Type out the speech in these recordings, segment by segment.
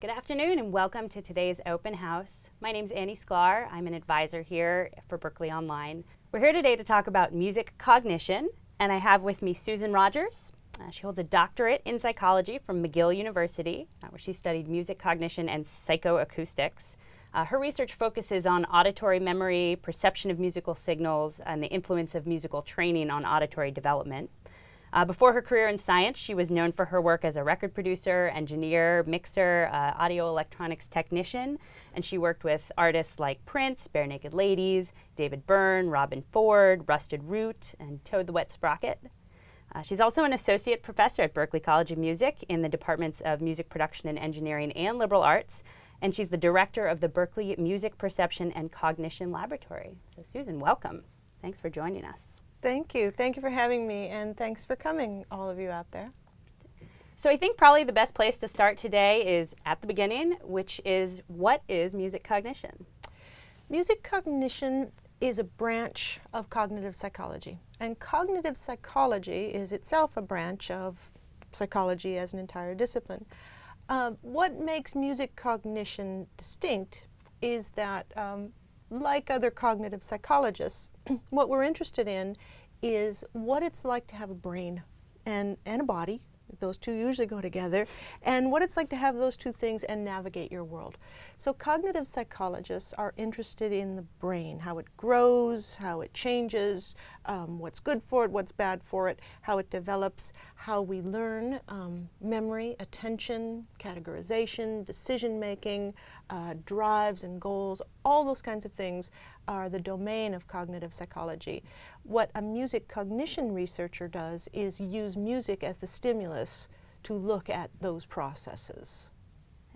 Good afternoon and welcome to today's open house. My name's Annie Sklar. I'm an advisor here for Berklee Online. We're here today to talk about music cognition, and I have with me Susan Rogers. She holds a doctorate in psychology from McGill University, where she studied music cognition and psychoacoustics. Her research focuses on auditory memory, perception of musical signals, and the influence of musical training on auditory development. Before her career in science, she was known for her work as a record producer, engineer, mixer, audio electronics technician, and she worked with artists like Prince, Bare Naked Ladies, David Byrne, Robin Ford, Rusted Root, and Toad the Wet Sprocket. She's also an associate professor at Berklee College of Music in the departments of music production and engineering and liberal arts, and she's the director of the Berklee Music Perception and Cognition Laboratory. So Susan, welcome. Thanks for joining us. Thank you. Thank you for having me, and thanks for coming, all of you out there. So I think probably the best place to start today is at the beginning, which is, what is music cognition? Music cognition is a branch of cognitive psychology, and cognitive psychology is itself a branch of psychology as an entire discipline. What makes music cognition distinct is that like other cognitive psychologists, what we're interested in is what it's like to have a brain and a body. Those two usually go together, and what it's like to have those two things and navigate your world. So cognitive psychologists are interested in the brain, how it grows, how it changes, what's good for it, what's bad for it, how it develops, how we learn, memory, attention, categorization, decision making, drives and goals. All those kinds of things are the domain of cognitive psychology. What a music cognition researcher does is use music as the stimulus to look at those processes.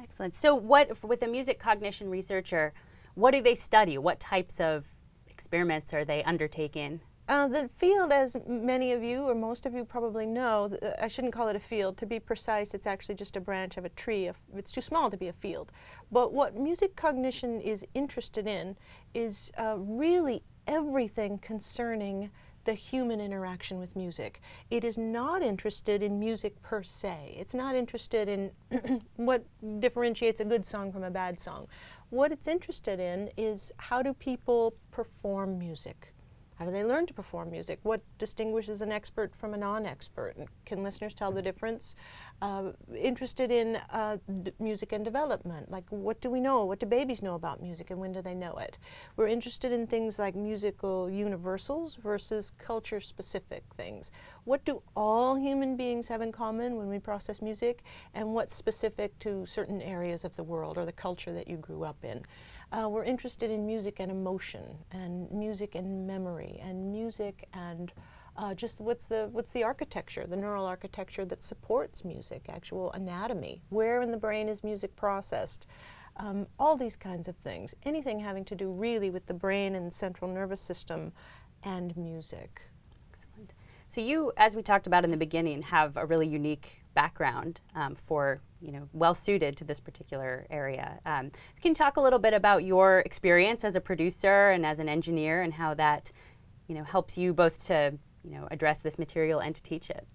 Excellent. So with a music cognition researcher, what do they study? What types of experiments are they undertaking? The field, as many of you or most of you probably know, I shouldn't call it a field. To be precise, it's actually just a branch of a tree. It's too small to be a field. But what music cognition is interested in is really everything concerning the human interaction with music. It is not interested in music per se. It's not interested in what differentiates a good song from a bad song. What it's interested in is, how do people perform music? How do they learn to perform music? What distinguishes an expert from a non-expert? Can listeners tell the difference? Interested in music and development, like what do we know? What do babies know about music, and when do they know it? We're interested in things like musical universals versus culture-specific things. What do all human beings have in common when we process music, and what's specific to certain areas of the world or the culture that you grew up in? We're interested in music and emotion, and music and memory, and music and just what's the architecture, the neural architecture that supports music, actual anatomy. Where in the brain is music processed? All these kinds of things. Anything having to do really with the brain and central nervous system and music. Excellent. So you, as we talked about in the beginning, have a really unique background for, well suited to this particular area. Can you talk a little bit about your experience as a producer and as an engineer, and how that, helps you both to, address this material and to teach it?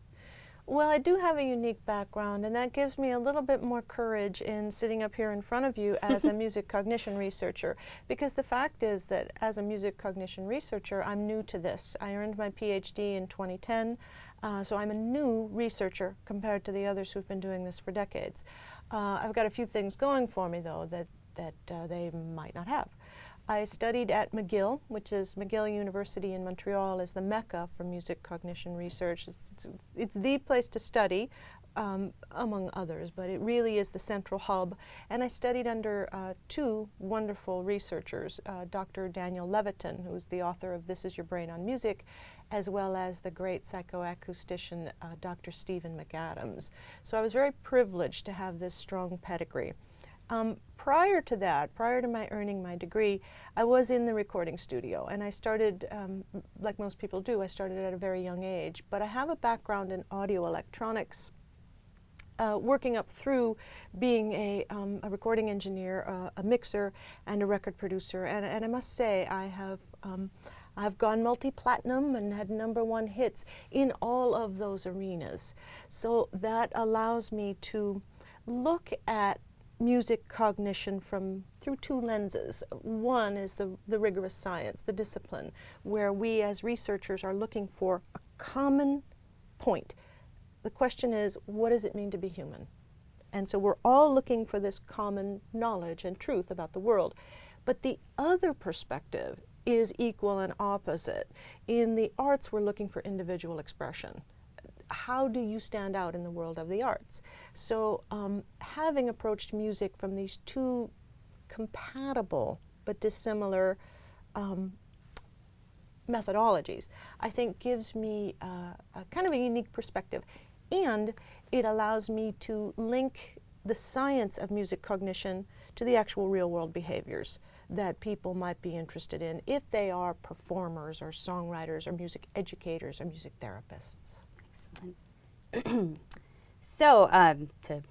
Well, I do have a unique background, and that gives me a little bit more courage in sitting up here in front of you as a music cognition researcher, because the fact is that as a music cognition researcher, I'm new to this. I earned my PhD in 2010, so I'm a new researcher compared to the others who've been doing this for decades. I've got a few things going for me, though, that they might not have. I studied at McGill, which is McGill University in Montreal, is the mecca for music cognition research. It's the place to study, among others, but it really is the central hub. And I studied under two wonderful researchers, Dr. Daniel Levitin, who is the author of This Is Your Brain on Music, as well as the great psychoacoustician, Dr. Stephen McAdams. So I was very privileged to have this strong pedigree. Prior to that, prior to my earning my degree, I was in the recording studio, and I started, like most people do, I started at a very young age, but I have a background in audio electronics, working up through being a recording engineer, a mixer, and a record producer, and I must say I've gone multi-platinum and had #1 hits in all of those arenas. So that allows me to look at music cognition through two lenses. One is the rigorous science, the discipline, where we as researchers are looking for a common point. The question is, what does it mean to be human? And so we're all looking for this common knowledge and truth about the world. But the other perspective is equal and opposite. In the arts, we're looking for individual expression. How do you stand out in the world of the arts? So having approached music from these two compatible but dissimilar methodologies, I think gives me a kind of a unique perspective. And it allows me to link the science of music cognition to the actual real-world behaviors that people might be interested in if they are performers or songwriters or music educators or music therapists. Excellent. So to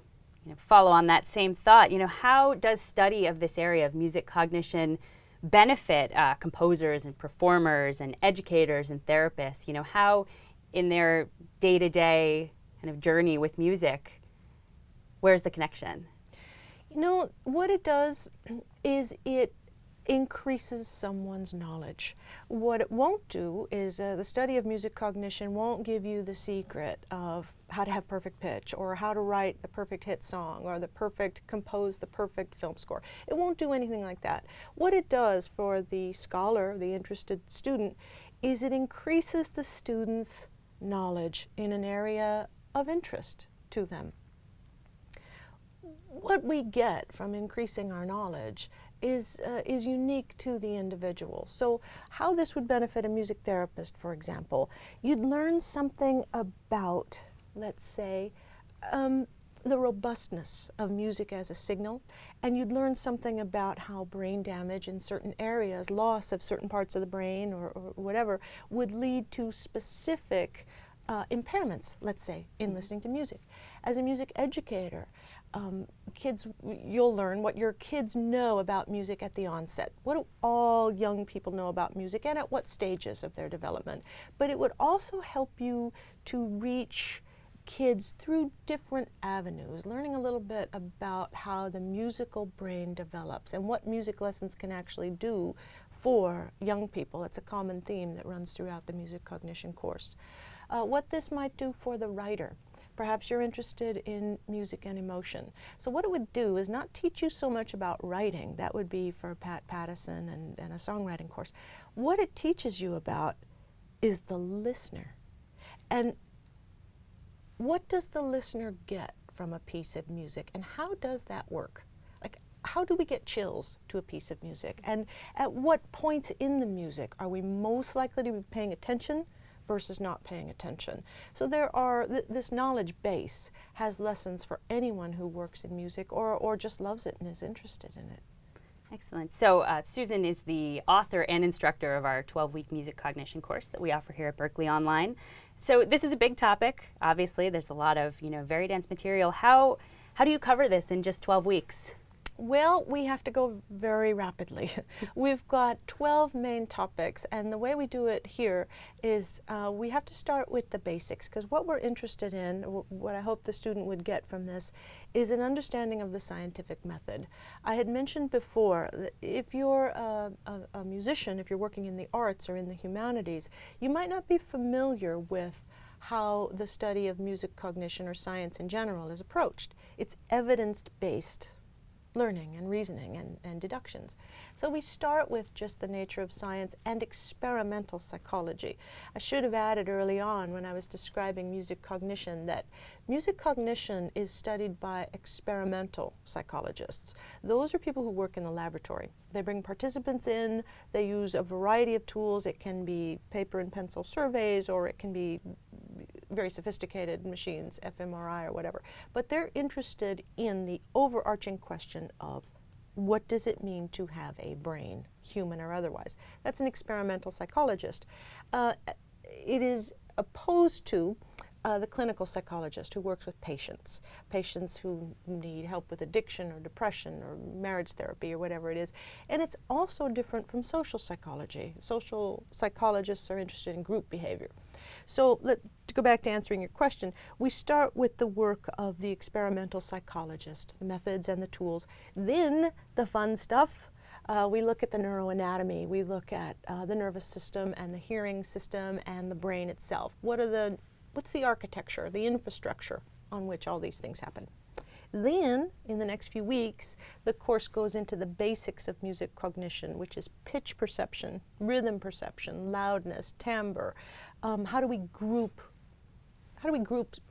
follow on that same thought, how does study of this area of music cognition benefit composers and performers and educators and therapists? How in their day-to-day kind of journey with music, where's the connection? What it does is it increases someone's knowledge. What it won't do is the study of music cognition won't give you the secret of how to have perfect pitch or how to write the perfect hit song or compose the perfect film score. It won't do anything like that. What it does for the scholar, the interested student, is it increases the student's knowledge in an area of interest to them. What we get from increasing our knowledge is unique to the individual. So how this would benefit a music therapist, for example, you'd learn something about, let's say, the robustness of music as a signal, and you'd learn something about how brain damage in certain areas, loss of certain parts of the brain or whatever, would lead to specific impairments, let's say, in listening to music. As a music educator, you'll learn what your kids know about music at the onset. What do all young people know about music and at what stages of their development? But it would also help you to reach kids through different avenues, learning a little bit about how the musical brain develops and what music lessons can actually do for young people. It's a common theme that runs throughout the music cognition course. What this might do for the writer. Perhaps you're interested in music and emotion. So what it would do is not teach you so much about writing. That would be for Pat Pattison and a songwriting course. What it teaches you about is the listener. And what does the listener get from a piece of music, and how does that work? Like, how do we get chills to a piece of music? And at what points in the music are we most likely to be paying attention versus not paying attention? So there are, this knowledge base has lessons for anyone who works in music or just loves it and is interested in it. Excellent. So Susan is the author and instructor of our 12-week music cognition course that we offer here at Berklee Online. So this is a big topic. Obviously, there's a lot of very dense material. How do you cover this in just 12 weeks? Well, we have to go very rapidly. We've got 12 main topics, and the way we do it here is we have to start with the basics, because what we're interested in, what I hope the student would get from this, is an understanding of the scientific method. I had mentioned before that if you're a musician, if you're working in the arts or in the humanities, you might not be familiar with how the study of music cognition or science in general is approached. It's evidence-based learning and reasoning and deductions. So we start with just the nature of science and experimental psychology. I should have added early on when I was describing music cognition that music cognition is studied by experimental psychologists. Those are people who work in the laboratory. They bring participants in, they use a variety of tools. It can be paper and pencil surveys, or it can be very sophisticated machines, fMRI or whatever. But they're interested in the overarching question of what does it mean to have a brain, human or otherwise. That's an experimental psychologist. It is opposed to the clinical psychologist who works with patients who need help with addiction or depression or marriage therapy or whatever it is. And it's also different from social psychology. Social psychologists are interested in group behavior. So to go back to answering your question, we start with the work of the experimental psychologist, the methods and the tools. Then the fun stuff, we look at the neuroanatomy, we look at the nervous system and the hearing system and the brain itself. What's the architecture, the infrastructure on which all these things happen? Then, in the next few weeks, the course goes into the basics of music cognition, which is pitch perception, rhythm perception, loudness, timbre. How do we group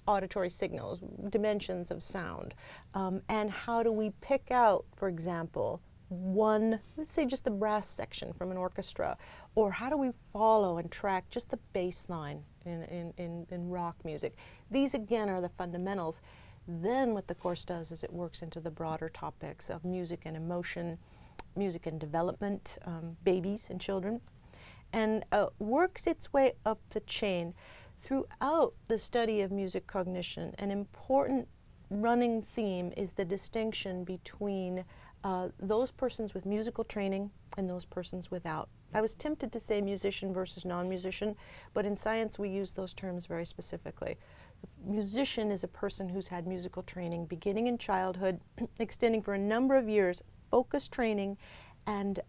auditory signals, dimensions of sound, and how do we pick out, for example, let's say just the brass section from an orchestra, or how do we follow and track just the bass line in rock music? These again are the fundamentals. Then what the course does is it works into the broader topics of music and emotion, music and development, babies and children, and works its way up the chain. Throughout the study of music cognition, an important running theme is the distinction between those persons with musical training and those persons without. I was tempted to say musician versus non-musician, but in science we use those terms very specifically. The musician is a person who's had musical training beginning in childhood, extending for a number of years, focused training, and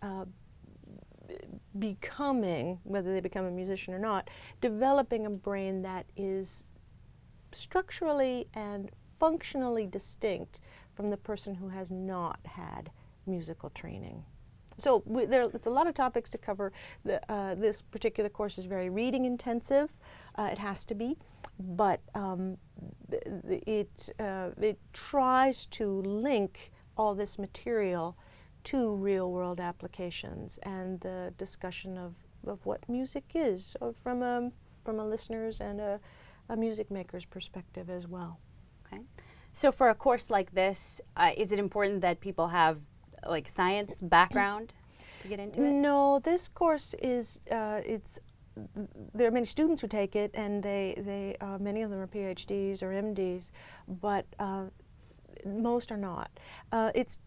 becoming, whether they become a musician or not, developing a brain that is structurally and functionally distinct from the person who has not had musical training. So it's a lot of topics to cover. This particular course is very reading intensive. It has to be, but it tries to link all this material to real-world applications and the discussion of what music is from a listener's and a music maker's perspective as well. Okay. So for a course like this, is it important that people have like science background to get into it? No, this course is there are many students who take it, and they many of them are PhDs or MDs, but most are not. It's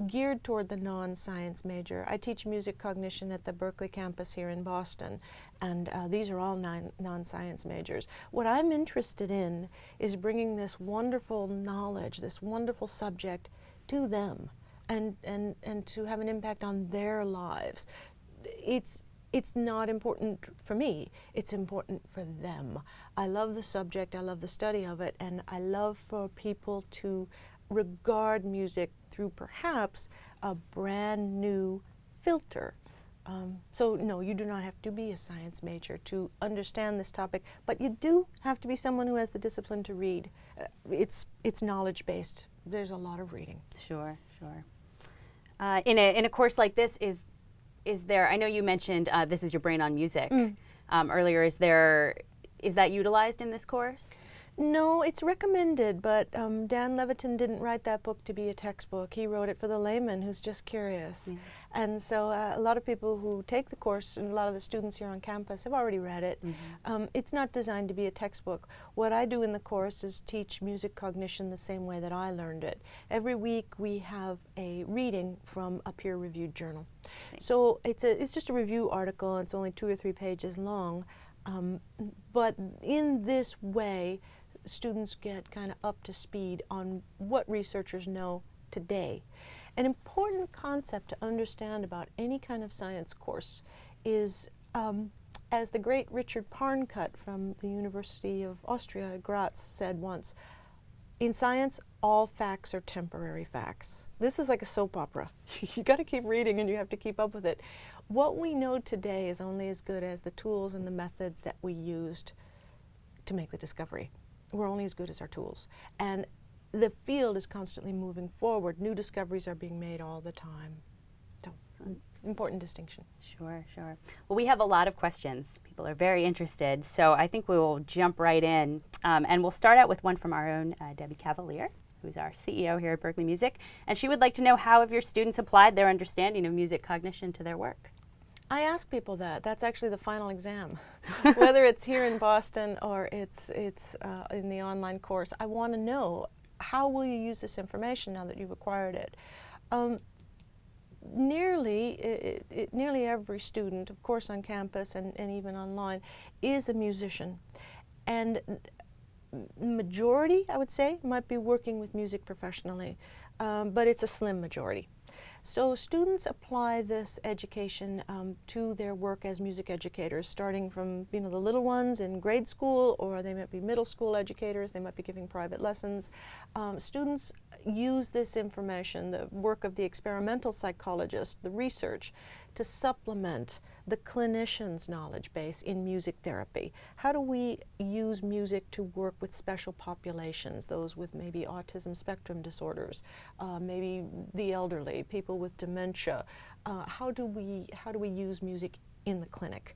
geared toward the non-science major. I teach music cognition at the Berklee campus here in Boston, and these are all non-science majors. What I'm interested in is bringing this wonderful knowledge, this wonderful subject to them, and to have an impact on their lives. It's not important for me, it's important for them. I love the subject, I love the study of it, and I love for people to regard music through perhaps a brand new filter. So no, you do not have to be a science major to understand this topic, but you do have to be someone who has the discipline to read. It's knowledge-based. There's a lot of reading. Sure, sure. In a course like this, is there, I know you mentioned This Is Your Brain on Music earlier, is that utilized in this course? No, it's recommended, but Dan Levitin didn't write that book to be a textbook. He wrote it for the layman who's just curious. And so a lot of people who take the course, and a lot of the students here on campus have already read it. It's not designed to be a textbook. What I do in the course is teach music cognition the same way that I learned it. Every week we have a reading from a peer-reviewed journal. So it's just a review article, and it's only 2 or 3 pages long. But in this way, students get kind of up to speed on what researchers know today. An important concept to understand about any kind of science course is, as the great Richard Parncut from the University of Austria, Graz, said once, in science, all facts are temporary facts. This is like a soap opera. You got to keep reading and you have to keep up with it. What we know today is only as good as the tools and the methods that we used to make the discovery. We're only as good as our tools. And the field is constantly moving forward. New discoveries are being made all the time. So, important distinction. Sure, sure. Well, we have a lot of questions. People are very interested. So I think we will jump right in. And we'll start out with one from our own Debbie Cavalier, who's our CEO here at Berklee Music. And she would like to know, how have your students applied their understanding of music cognition to their work? I ask people that. That's actually the final exam. Whether it's here in Boston or it's in the online course, I want to know, how will you use this information now that you've acquired it? nearly every student, of course on campus and even online, is a musician. And majority, I would say, might be working with music professionally, but it's a slim majority. So students apply this education to their work as music educators, starting from the little ones in grade school, or they might be middle school educators, they might be giving private lessons. Students use this information, the work of the experimental psychologist, the research, to supplement the clinician's knowledge base in music therapy. How do we use music to work with special populations, those with maybe autism spectrum disorders, maybe the elderly, people with dementia? How do we use music in the clinic?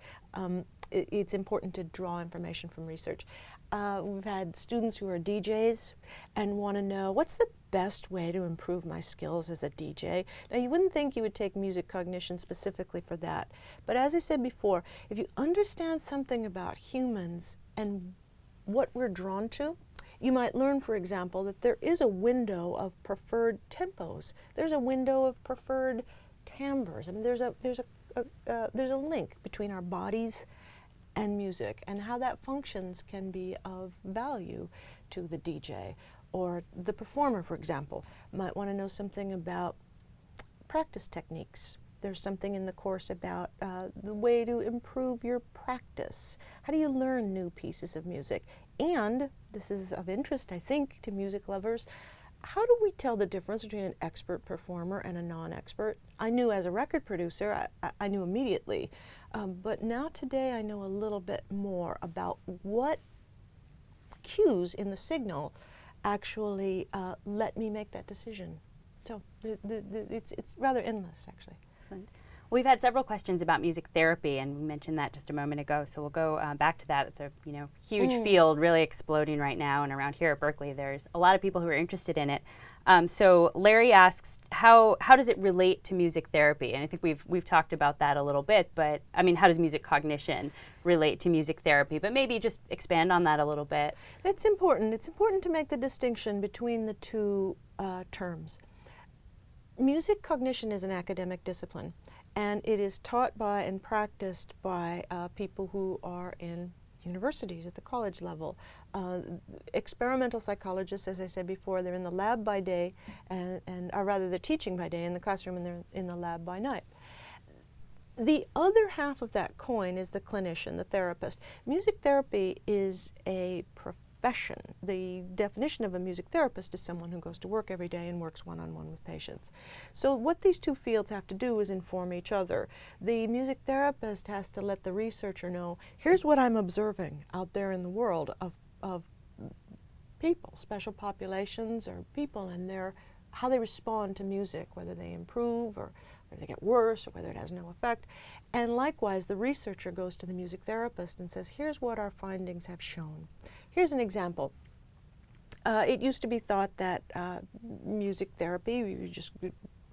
It's important to draw information from research. We've had students who are DJs and want to know, what's the best way to improve my skills as a DJ? Now, you wouldn't think you would take music cognition specifically for that, but as I said before, if you understand something about humans and what we're drawn to, you might learn, for example, that there is a window of preferred tempos. There's a window of preferred timbres. I mean, there's a link between our bodies and music, and how that functions can be of value to the DJ. Or the performer, for example, might want to know something about practice techniques. There's something in the course about the way to improve your practice. How do you learn new pieces of music? And this is of interest, I think, to music lovers. How do we tell the difference between an expert performer and a non-expert? I knew as a record producer, I knew immediately. But now today I know a little bit more about what cues in the signal actually let me make that decision. So it's rather endless, actually. Excellent. We've had several questions about music therapy, and we mentioned that just a moment ago, so we'll go back to that. It's a huge field, really exploding right now, and around here at Berklee there's a lot of people who are interested in it. So Larry asks, how does it relate to music therapy? And I think we've talked about that a little bit, but I mean, how does music cognition relate to music therapy? But maybe just expand on that a little bit. It's important. It's important to make the distinction between the two terms. Music cognition is an academic discipline, and it is taught by and practiced by people who are in universities at the college level. Experimental psychologists, as I said before, they're in the lab by day, or rather they're teaching by day in the classroom, and they're in the lab by night. The other half of that coin is the clinician, the therapist. Music therapy is a profession. The definition of a music therapist is someone who goes to work every day and works one-on-one with patients. So what these two fields have to do is inform each other. The music therapist has to let the researcher know, here's what I'm observing out there in the world of people, special populations or people, and how they respond to music, whether they improve or whether they get worse or whether it has no effect. And likewise, the researcher goes to the music therapist and says, here's what our findings have shown. Here's an example. It used to be thought that music therapy,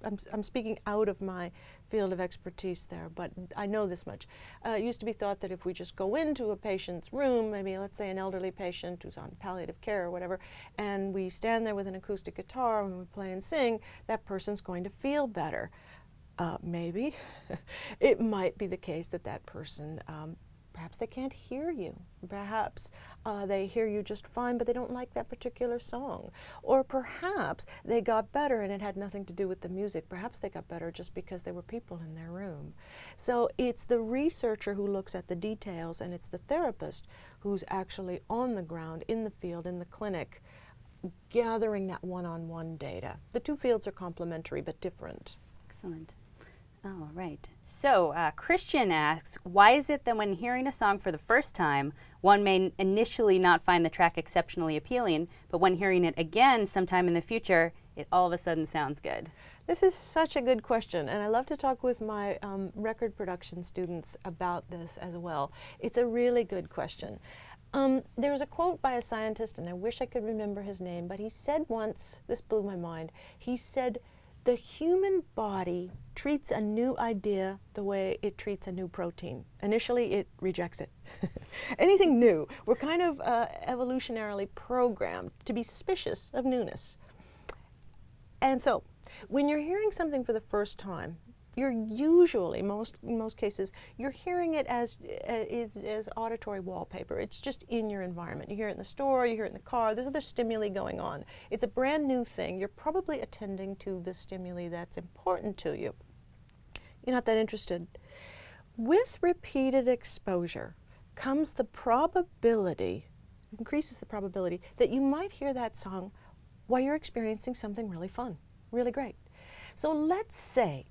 I'm speaking out of my field of expertise there, but I know this much. It used to be thought that if we just go into a patient's room, maybe let's say an elderly patient who's on palliative care or whatever, and we stand there with an acoustic guitar and we play and sing, that person's going to feel better. Maybe. It might be the case that that person, perhaps they can't hear you. Perhaps they hear you just fine, but they don't like that particular song. Or perhaps they got better and it had nothing to do with the music. Perhaps they got better just because there were people in their room. So it's the researcher who looks at the details, and it's the therapist who's actually on the ground, in the field, in the clinic, gathering that one-on-one data. The two fields are complementary but different. Excellent. All right. So Christian asks, why is it that when hearing a song for the first time, one may initially not find the track exceptionally appealing, but when hearing it again sometime in the future, it all of a sudden sounds good? This is such a good question, and I love to talk with my record production students about this as well. It's a really good question. There's a quote by a scientist, and I wish I could remember his name, but he said once, this blew my mind, he said, the human body treats a new idea the way it treats a new protein. Initially, it rejects it. Anything new, we're kind of evolutionarily programmed to be suspicious of newness. And so, When you're hearing something for the first time, you're usually, in most cases, you're hearing it as auditory wallpaper. It's just in your environment. You hear it in the store, you hear it in the car, there's other stimuli going on. It's a brand new thing. You're probably attending to the stimuli that's important to you. You're not that interested. With repeated exposure comes the probability, increases the probability, that you might hear that song while you're experiencing something really fun, really great. So let's say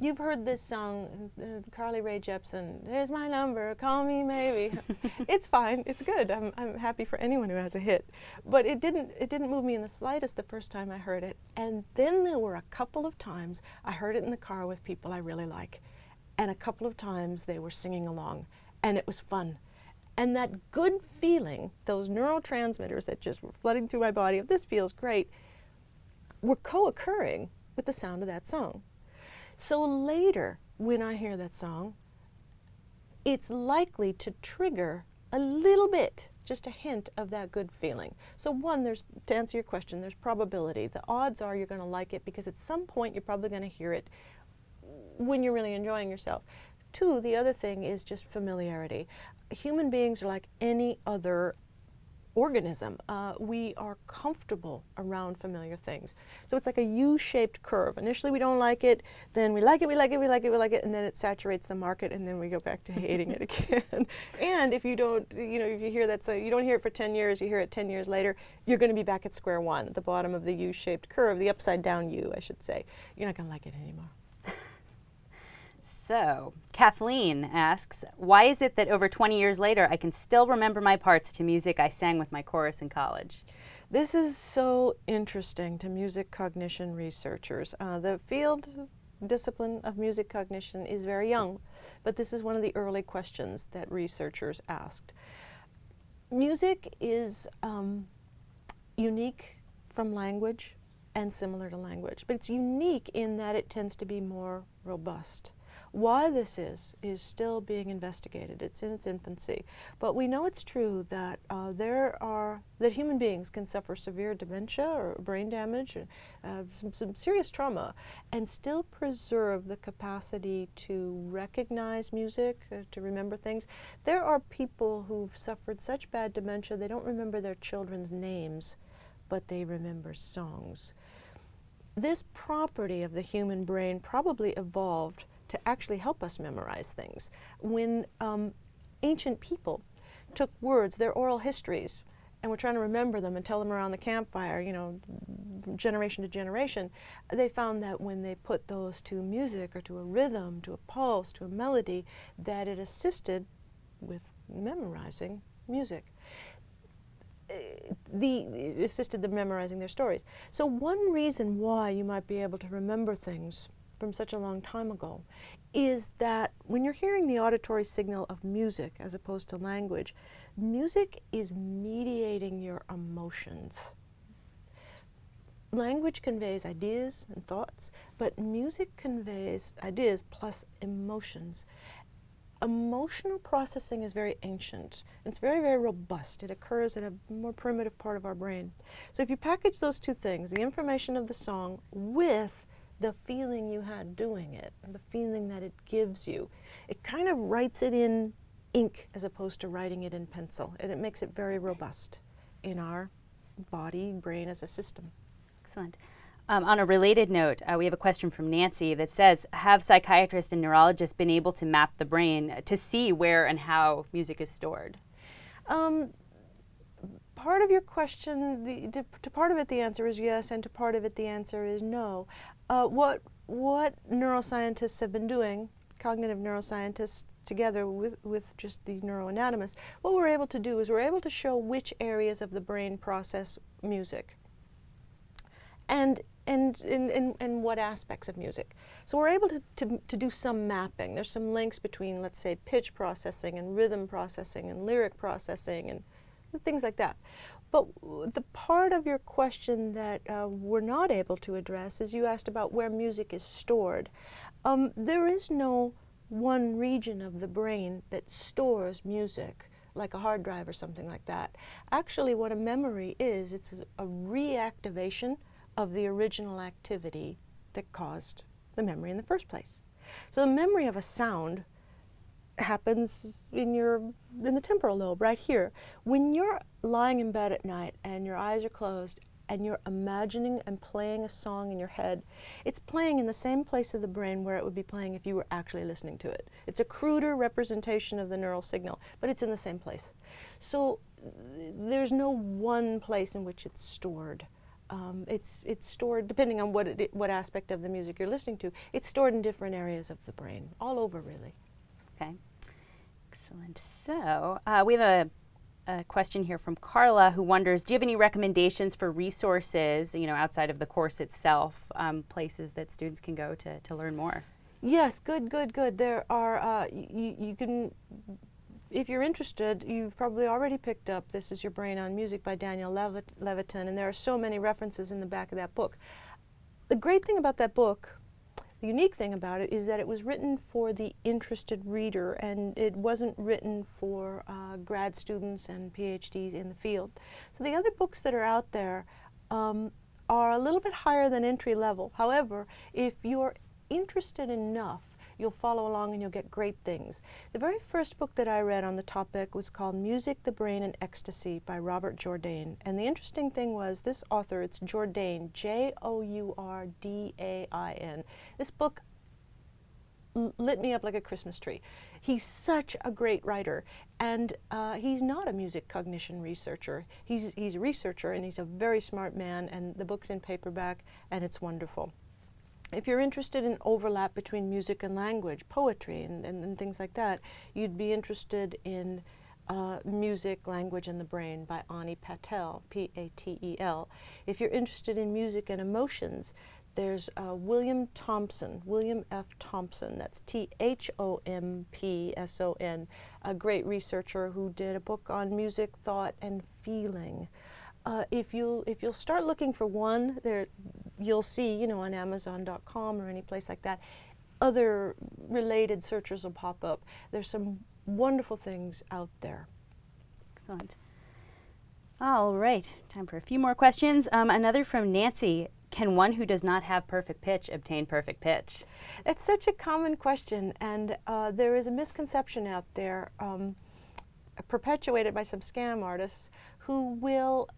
you've heard this song, Carly Rae Jepsen, "There's my number, call me maybe." It's fine, it's good. I'm happy for anyone who has a hit. But it didn't move me in the slightest the first time I heard it. And then there were a couple of times I heard it in the car with people I really like. And a couple of times they were singing along, and it was fun. And that good feeling, those neurotransmitters that just were flooding through my body of "this feels great," were co-occurring with the sound of that song. So later, when I hear that song, it's likely to trigger a little bit, just a hint of that good feeling. So one, to answer your question, there's probability. The odds are you're going to like it because at some point you're probably going to hear it when you're really enjoying yourself. Two, the other thing is just familiarity. Human beings are like any other organism. We are comfortable around familiar things. So it's like a U-shaped curve. Initially we don't like it, then we like it, we like it, we like it, we like it, and then it saturates the market, and then we go back to hating it again. And if you don't, if you hear that, so you don't hear it for 10 years, you hear it 10 years later, you're going to be back at square one, at the bottom of the U-shaped curve, the upside down U, I should say. You're not going to like it anymore. So, Kathleen asks, why is it that over 20 years later I can still remember my parts to music I sang with my chorus in college? This is so interesting to music cognition researchers. The field discipline of music cognition is very young, but this is one of the early questions that researchers asked. Music is unique from language and similar to language, but it's unique in that it tends to be more robust. Why this is still being investigated. It's in its infancy. But we know it's true that that human beings can suffer severe dementia or brain damage, some serious trauma, and still preserve the capacity to recognize music, to remember things. There are people who've suffered such bad dementia they don't remember their children's names, but they remember songs. This property of the human brain probably evolved to actually help us memorize things. When ancient people took words, their oral histories, and were trying to remember them and tell them around the campfire, from generation to generation, they found that when they put those to music or to a rhythm, to a pulse, to a melody, that it assisted with memorizing music. It assisted them memorizing their stories. So one reason why you might be able to remember things from such a long time ago is that when you're hearing the auditory signal of music as opposed to language, music is mediating your emotions. Language conveys ideas and thoughts, but music conveys ideas plus emotions. Emotional processing is very ancient. It's very, very robust. It occurs in a more primitive part of our brain. So if you package those two things, the information of the song with the feeling you had doing it, and the feeling that it gives you, it kind of writes it in ink as opposed to writing it in pencil, and it makes it very robust in our body, brain as a system. Excellent. On a related note, we have a question from Nancy that says, have psychiatrists and neurologists been able to map the brain to see where and how music is stored? Part of your question, to part of it the answer is yes, and to part of it the answer is no. What neuroscientists have been doing, cognitive neuroscientists together with just the neuroanatomists, what we're able to do is we're able to show which areas of the brain process music and what aspects of music. So we're able to do some mapping. There's some links between, let's say, pitch processing and rhythm processing and lyric processing and things like that. But the part of your question that we're not able to address is you asked about where music is stored. There is no one region of the brain that stores music, like a hard drive or something like that. Actually, what a memory is, it's a reactivation of the original activity that caused the memory in the first place. So the memory of a sound happens in the temporal lobe right here. When you're lying in bed at night and your eyes are closed and you're imagining and playing a song in your head, it's playing in the same place of the brain where it would be playing if you were actually listening to it. It's a cruder representation of the neural signal, but it's in the same place. So there's no one place in which it's stored. It's stored, depending on what aspect of the music you're listening to, it's stored in different areas of the brain, all over really. Okay, excellent. So we have a question here from Carla, who wonders, do you have any recommendations for resources, outside of the course itself, places that students can go to learn more? Yes, good. There are, you can, if you're interested, you've probably already picked up This Is Your Brain on Music by Daniel Levitin, and there are so many references in the back of that book. The great thing about that book, the unique thing about it, is that it was written for the interested reader, and it wasn't written for grad students and PhDs in the field. So the other books that are out there are a little bit higher than entry level. However, if you're interested enough, you'll follow along and you'll get great things. The very first book that I read on the topic was called Music, the Brain, and Ecstasy by Robert Jourdain. And the interesting thing was this author, it's Jourdain, J-O-U-R-D-A-I-N. This book lit me up like a Christmas tree. He's such a great writer, and he's not a music cognition researcher. He's a researcher, and he's a very smart man, and the book's in paperback, and it's wonderful. If you're interested in overlap between music and language, poetry, and things like that, you'd be interested in Music, Language, and the Brain by Ani Patel, P-A-T-E-L. If you're interested in music and emotions, there's William F. Thompson, that's T-H-O-M-P-S-O-N, a great researcher who did a book on music, thought, and feeling. If you'll start looking for one, you'll see, on Amazon.com or any place like that, other related searchers will pop up. There's some wonderful things out there. Excellent. All right, time for a few more questions. Another from Nancy. Can one who does not have perfect pitch obtain perfect pitch? It's such a common question, and there is a misconception out there perpetuated by some scam artists who will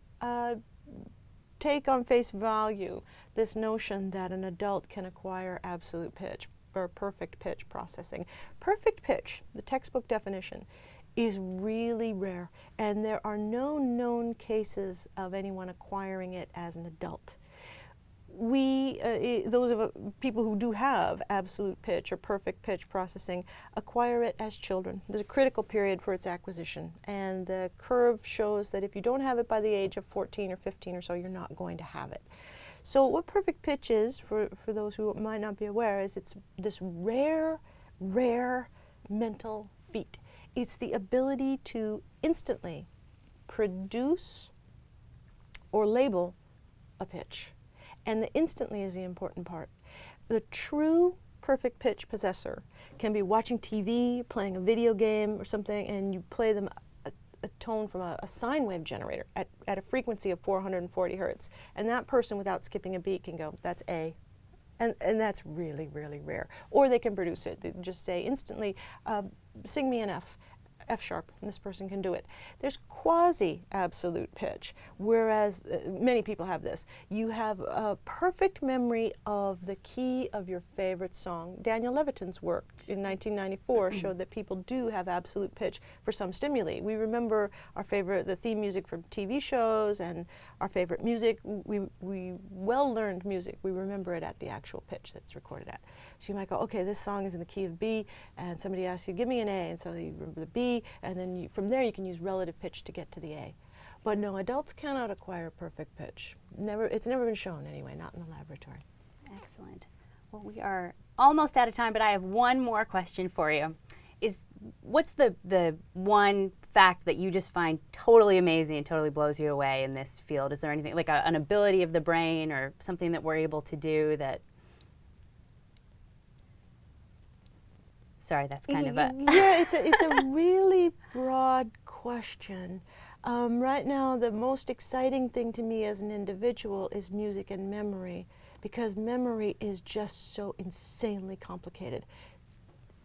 take on face value this notion that an adult can acquire absolute pitch or perfect pitch processing. Perfect pitch, the textbook definition, is really rare, and there are no known cases of anyone acquiring it as an adult. Those people who do have absolute pitch or perfect pitch processing acquire it as children. There's a critical period for its acquisition, and the curve shows that if you don't have it by the age of 14 or 15 or so, you're not going to have it. So what perfect pitch is, for those who might not be aware, is it's this rare mental feat. It's the ability to instantly produce or label a pitch. And the instantly is the important part. The true perfect pitch possessor can be watching TV, playing a video game or something, and you play them a tone from a sine wave generator at a frequency of 440 hertz. And that person, without skipping a beat, can go, that's A. And that's really, really rare. Or they can produce it. They just say instantly, sing me an F sharp, and this person can do it. There's quasi-absolute pitch, whereas many people have this. You have a perfect memory of the key of your favorite song. Daniel Levitin's work in 1994 showed that people do have absolute pitch for some stimuli. We remember the theme music from TV shows and our favorite music. We well-learned music, we remember it at the actual pitch that's recorded at. So you might go, okay, this song is in the key of B, and somebody asks you, give me an A, and so you remember the B, and then from there you can use relative pitch to get to the A. But no, adults cannot acquire perfect pitch. It's never been shown anyway, not in the laboratory. Excellent. Well, we are almost out of time, but I have one more question for you. What's the one fact that you just find totally amazing and totally blows you away in this field? Is there anything, like an ability of the brain or something that we're able to do that... Sorry, that's kind of a... Yeah, it's a really broad question. Right now, the most exciting thing to me as an individual is music and memory, because memory is just so insanely complicated.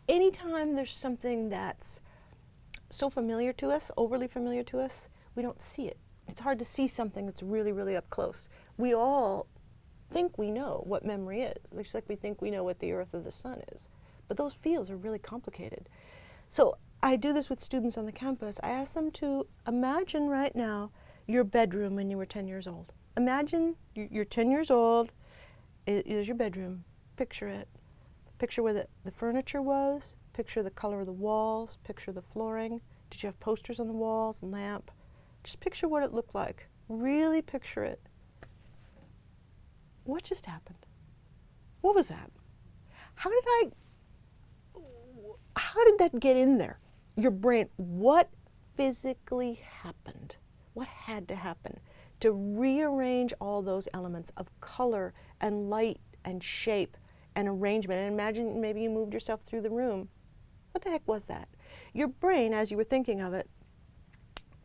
Anytime there's something that's so familiar to us, overly familiar to us, we don't see it. It's hard to see something that's really, really up close. We all think we know what memory is, just like we think we know what the earth or the sun is. But those fields are really complicated. So I do this with students on the campus. I ask them to imagine right now your bedroom when you were 10 years old. Imagine you're 10 years old, it is your bedroom. Picture it. Picture where the furniture was, picture the color of the walls, picture the flooring. Did you have posters on the walls, lamp? Just picture what it looked like. Really picture it. What just happened? What was that? How did that get in there? Your brain, what physically happened? What had to happen to rearrange all those elements of color and light and shape and arrangement? And imagine maybe you moved yourself through the room. What the heck was that? Your brain, as you were thinking of it,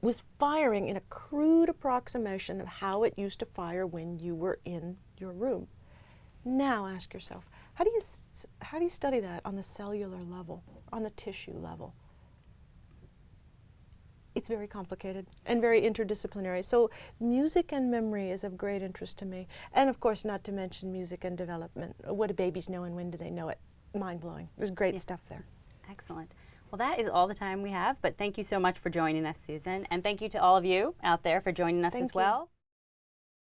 was firing in a crude approximation of how it used to fire when you were in your room. Now ask yourself, how do you study that on the cellular level, on the tissue level? It's very complicated and very interdisciplinary. So music and memory is of great interest to me. And of course, not to mention music and development. What do babies know and when do they know it? Mind-blowing. There's great stuff there. Excellent. Well, that is all the time we have, but thank you so much for joining us, Susan. And thank you to all of you out there for joining us as well.